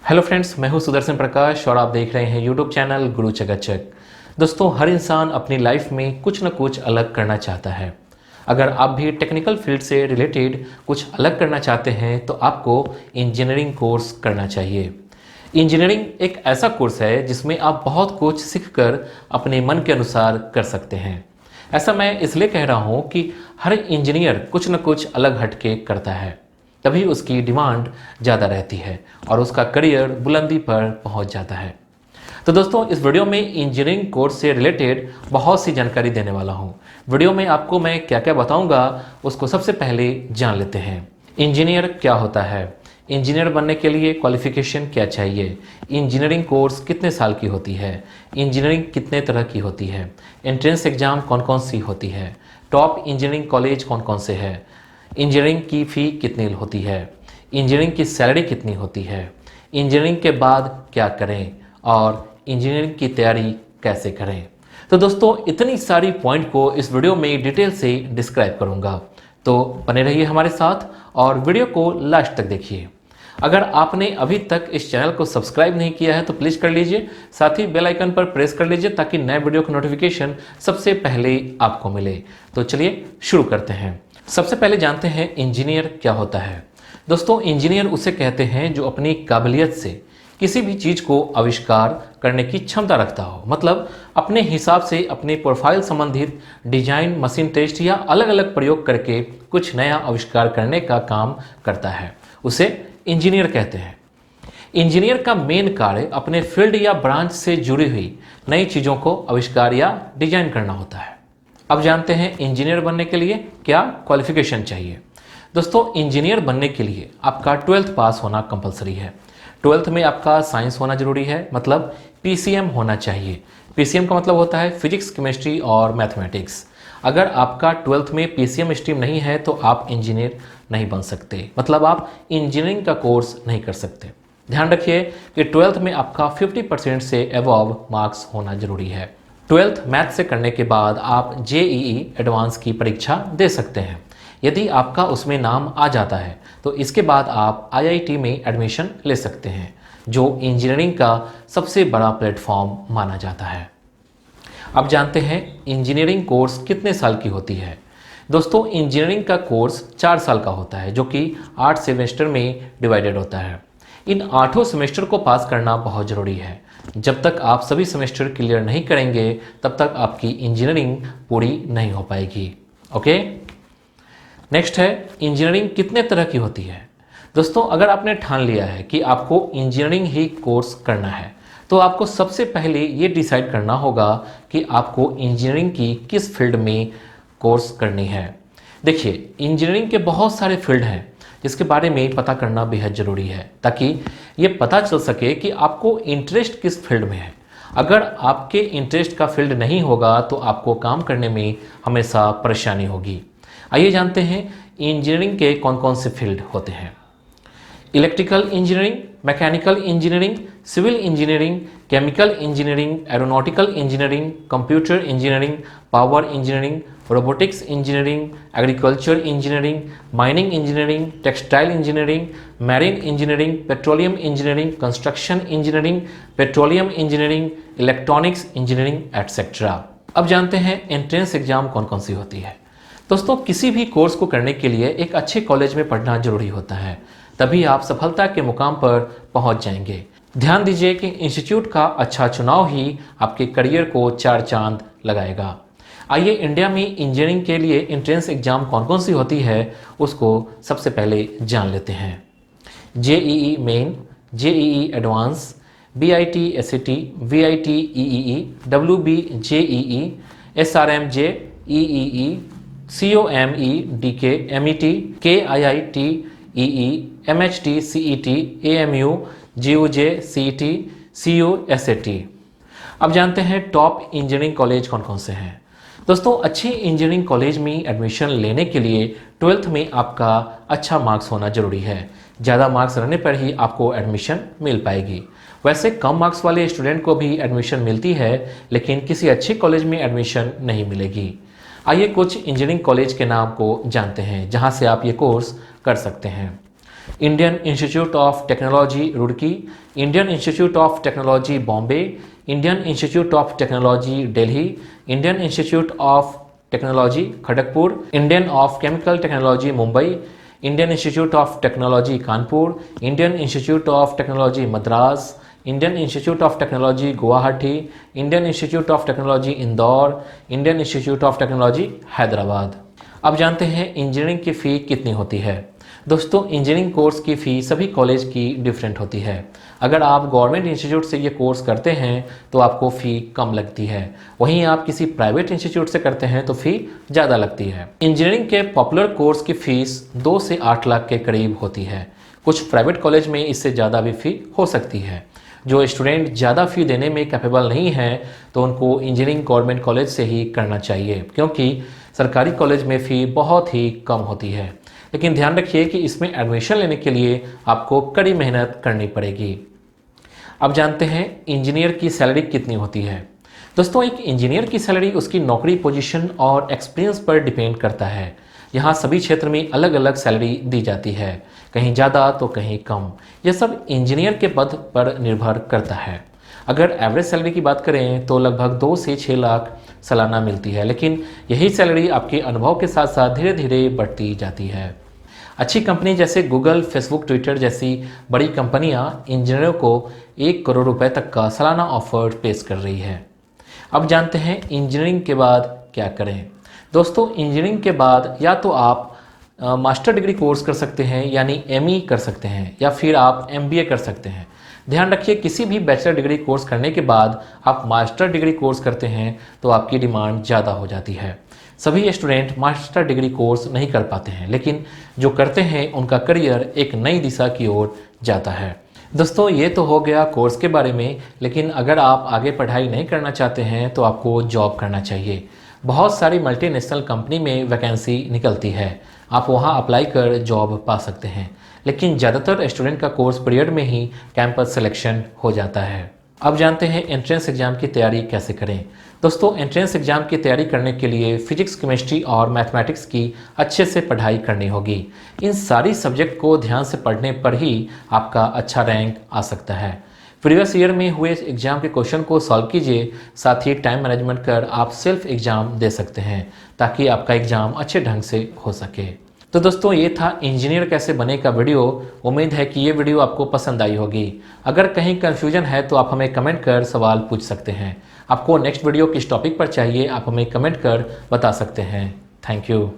Hello friends, मैं हूं सुदर्शन प्रकाश और आप देख रहे हैं यूट्यूब चैनल गुरु चकाचक। दोस्तों, हर इंसान अपनी लाइफ में कुछ न कुछ अलग करना चाहता है। अगर आप भी टेक्निकल फील्ड से रिलेटेड कुछ अलग करना चाहते हैं तो आपको इंजीनियरिंग कोर्स करना चाहिए। इंजीनियरिंग एक ऐसा कोर्स है जिसमें आप बहुत कुछ सीखकर अपने मन के अनुसार कर सकते हैं। ऐसा मैं इसलिए कह रहा हूँ कि हर इंजीनियर कुछ न कुछ अलग हटके करता है, तभी उसकी डिमांड ज़्यादा रहती है और उसका करियर बुलंदी पर पहुंच जाता है। तो दोस्तों, इस वीडियो में इंजीनियरिंग कोर्स से रिलेटेड बहुत सी जानकारी देने वाला हूं। वीडियो में आपको मैं क्या क्या बताऊंगा उसको सबसे पहले जान लेते हैं। इंजीनियर क्या होता है, इंजीनियर बनने के लिए क्वालिफिकेशन क्या चाहिए, इंजीनियरिंग कोर्स कितने साल की होती है, इंजीनियरिंग कितने तरह की होती है, एंट्रेंस एग्जाम कौन कौन सी होती है, टॉप इंजीनियरिंग कॉलेज कौन कौन से है, इंजीनियरिंग की फ़ी कितनी होती है, इंजीनियरिंग की सैलरी कितनी होती है, इंजीनियरिंग के बाद क्या करें और इंजीनियरिंग की तैयारी कैसे करें। तो दोस्तों, इतनी सारी पॉइंट को इस वीडियो में डिटेल से डिस्क्राइब करूंगा, तो बने रहिए हमारे साथ और वीडियो को लास्ट तक देखिए। अगर आपने अभी तक इस चैनल को सब्सक्राइब नहीं किया है तो प्लीज़ कर लीजिए, साथ ही बेल आइकन पर प्रेस कर लीजिए ताकि नए वीडियो का नोटिफिकेशन सबसे पहले आपको मिले। तो चलिए शुरू करते हैं। सबसे पहले जानते हैं इंजीनियर क्या होता है। दोस्तों, इंजीनियर उसे कहते हैं जो अपनी काबिलियत से किसी भी चीज़ को आविष्कार करने की क्षमता रखता हो, मतलब अपने हिसाब से अपने प्रोफाइल संबंधित डिजाइन, मशीन टेस्ट या अलग अलग प्रयोग करके कुछ नया आविष्कार करने का काम करता है, उसे इंजीनियर कहते हैं। इंजीनियर का मेन कार्य अपने फील्ड या ब्रांच से जुड़ी हुई नई चीज़ों को आविष्कार या डिजाइन करना होता है। अब जानते हैं इंजीनियर बनने के लिए क्या क्वालिफिकेशन चाहिए। दोस्तों, इंजीनियर बनने के लिए आपका 12th पास होना कंपलसरी है। 12th में आपका साइंस होना जरूरी है, मतलब पीसीएम होना चाहिए। पीसीएम का मतलब होता है फिजिक्स, केमिस्ट्री और मैथमेटिक्स। अगर आपका 12th में पीसीएम स्ट्रीम नहीं है तो आप इंजीनियर नहीं बन सकते, मतलब आप इंजीनियरिंग का कोर्स नहीं कर सकते। ध्यान रखिए कि 12th में आपका 50% से अबव मार्क्स होना जरूरी है। 12th मैथ से करने के बाद आप जेईई एडवांस की परीक्षा दे सकते हैं। यदि आपका उसमें नाम आ जाता है तो इसके बाद आप आईआईटी में एडमिशन ले सकते हैं, जो इंजीनियरिंग का सबसे बड़ा प्लेटफॉर्म माना जाता है। अब जानते हैं इंजीनियरिंग कोर्स कितने साल की होती है। दोस्तों, इंजीनियरिंग का कोर्स 4 साल का होता है, जो कि 8 सेमेस्टर में डिवाइडेड होता है। इन 8 सेमेस्टर को पास करना बहुत ज़रूरी है। जब तक आप सभी सेमेस्टर क्लियर नहीं करेंगे तब तक आपकी इंजीनियरिंग पूरी नहीं हो पाएगी। ओके, नेक्स्ट है इंजीनियरिंग कितने तरह की होती है। दोस्तों, अगर आपने ठान लिया है कि आपको इंजीनियरिंग ही कोर्स करना है तो आपको सबसे पहले ये डिसाइड करना होगा कि आपको इंजीनियरिंग की किस फील्ड में कोर्स करनी है। देखिए, इंजीनियरिंग के बहुत सारे फील्ड हैं जिसके बारे में पता करना बेहद ज़रूरी है, ताकि ये पता चल सके कि आपको इंटरेस्ट किस फील्ड में है। अगर आपके इंटरेस्ट का फील्ड नहीं होगा तो आपको काम करने में हमेशा परेशानी होगी। आइए जानते हैं इंजीनियरिंग के कौन कौन से फील्ड होते हैं। Electrical engineering, mechanical engineering, civil engineering, chemical engineering, aeronautical engineering, computer engineering, power engineering, robotics engineering, agriculture engineering, mining engineering, textile engineering, marine engineering, petroleum engineering, construction engineering, petroleum engineering, electronics engineering etcetera. अब जानते हैं entrance exam कौन कौन सी होती है। दोस्तों, किसी भी कोर्स को करने के लिए एक अच्छे कॉलेज में पढ़ना जरूरी होता है, तभी आप सफलता के मुकाम पर पहुंच जाएंगे। ध्यान दीजिए कि इंस्टीट्यूट का अच्छा चुनाव ही आपके करियर को 4 चांद लगाएगा। आइए इंडिया में इंजीनियरिंग के लिए एंट्रेंस एग्जाम कौन कौन सी होती है उसको सबसे पहले जान लेते हैं। JEE Main, JEE Advance, BIT SET, VIT EEE, WB JEE, SRMJ EEE, COME DK MET, KIIT EE, MHT CET, AMU, GOJ CET, CO SAT. अब जानते हैं टॉप इंजीनियरिंग कॉलेज कौन कौन से हैं। दोस्तों, अच्छे इंजीनियरिंग कॉलेज में एडमिशन लेने के लिए 12th में आपका अच्छा मार्क्स होना जरूरी है। ज़्यादा मार्क्स रहने पर ही आपको एडमिशन मिल पाएगी। वैसे कम मार्क्स वाले स्टूडेंट को भी एडमिशन मिलती है, लेकिन किसी अच्छे कॉलेज में एडमिशन नहीं मिलेगी। आइए कुछ इंजीनियरिंग कॉलेज के नाम को जानते हैं जहां से आप ये कोर्स कर सकते हैं। Indian institute of technology Roorkee, Indian institute of technology Bombay, Indian institute of technology Delhi, Indian institute of technology Kharagpur, Indian of chemical technology Mumbai, Indian institute of technology Kanpur, Indian institute of technology Madras, Indian institute of technology Guwahati, Indian institute of technology Indore, Indian institute of technology Hyderabad. अब जानते हैं engineering की फ़ी कितनी होती है। दोस्तों, engineering course की फ़ी सभी कॉलेज की डिफरेंट होती है। अगर आप गवर्नमेंट इंस्टीट्यूट से ये कोर्स करते हैं तो आपको फ़ी कम लगती है, वहीं आप किसी प्राइवेट इंस्टीट्यूट से करते हैं तो फ़ी ज़्यादा लगती है। इंजीनियरिंग के पॉपुलर कोर्स की फ़ीस 2 से 8 लाख के करीब होती है। कुछ प्राइवेट कॉलेज में इससे ज़्यादा भी फ़ी हो सकती है। जो स्टूडेंट ज़्यादा फ़ी देने में कैपेबल नहीं है तो उनको इंजीनियरिंग गवर्नमेंट कॉलेज से ही करना चाहिए, क्योंकि सरकारी कॉलेज में फ़ी बहुत ही कम होती है। लेकिन ध्यान रखिए कि इसमें एडमिशन लेने के लिए आपको कड़ी मेहनत करनी पड़ेगी। अब जानते हैं इंजीनियर की सैलरी कितनी होती है। दोस्तों, एक इंजीनियर की सैलरी उसकी नौकरी पोजीशन और एक्सपीरियंस पर डिपेंड करता है। यहाँ सभी क्षेत्र में अलग अलग सैलरी दी जाती है, कहीं ज़्यादा तो कहीं कम। यह सब इंजीनियर के पद पर निर्भर करता है। अगर एवरेज सैलरी की बात करें तो लगभग 2 से 6 लाख सालाना मिलती है, लेकिन यही सैलरी आपके अनुभव के साथ साथ धीरे धीरे बढ़ती जाती है। अच्छी कंपनी जैसे गूगल, फेसबुक, ट्विटर जैसी बड़ी कंपनियां इंजीनियरों को 1 करोड़ रुपए तक का सालाना ऑफर पेश कर रही है। अब जानते हैं इंजीनियरिंग के बाद क्या करें। दोस्तों, इंजीनियरिंग के बाद या तो आप मास्टर डिग्री कोर्स कर सकते हैं यानी एमई कर सकते हैं, या फिर आप एमबीए कर सकते हैं। ध्यान रखिए, किसी भी बैचलर डिग्री कोर्स करने के बाद आप मास्टर डिग्री कोर्स करते हैं तो आपकी डिमांड ज़्यादा हो जाती है। सभी स्टूडेंट मास्टर डिग्री कोर्स नहीं कर पाते हैं, लेकिन जो करते हैं उनका करियर एक नई दिशा की ओर जाता है। दोस्तों, ये तो हो गया कोर्स के बारे में, लेकिन अगर आप आगे पढ़ाई नहीं करना चाहते हैं तो आपको जॉब करना चाहिए। बहुत सारी मल्टीनेशनल कंपनी में वैकेंसी निकलती है, आप वहां अप्लाई कर जॉब पा सकते हैं, लेकिन ज़्यादातर स्टूडेंट का कोर्स पीरियड में ही कैंपस सिलेक्शन हो जाता है। अब जानते हैं एंट्रेंस एग्ज़ाम की तैयारी कैसे करें। दोस्तों, एंट्रेंस एग्ज़ाम की तैयारी करने के लिए फिजिक्स, केमिस्ट्री और मैथमेटिक्स की अच्छे से पढ़ाई करनी होगी। इन सारी सब्जेक्ट को ध्यान से पढ़ने पर ही आपका अच्छा रैंक आ सकता है। प्रीवियस ईयर में हुए एग्जाम के क्वेश्चन को सॉल्व कीजिए, साथ ही टाइम मैनेजमेंट कर आप सेल्फ एग्ज़ाम दे सकते हैं ताकि आपका एग्ज़ाम अच्छे ढंग से हो सके। तो दोस्तों, ये था इंजीनियर कैसे बने का वीडियो। उम्मीद है कि ये वीडियो आपको पसंद आई होगी। अगर कहीं कन्फ्यूजन है तो आप हमें कमेंट कर सवाल पूछ सकते हैं। आपको नेक्स्ट वीडियो किस टॉपिक पर चाहिए आप हमें कमेंट कर बता सकते हैं। Thank you.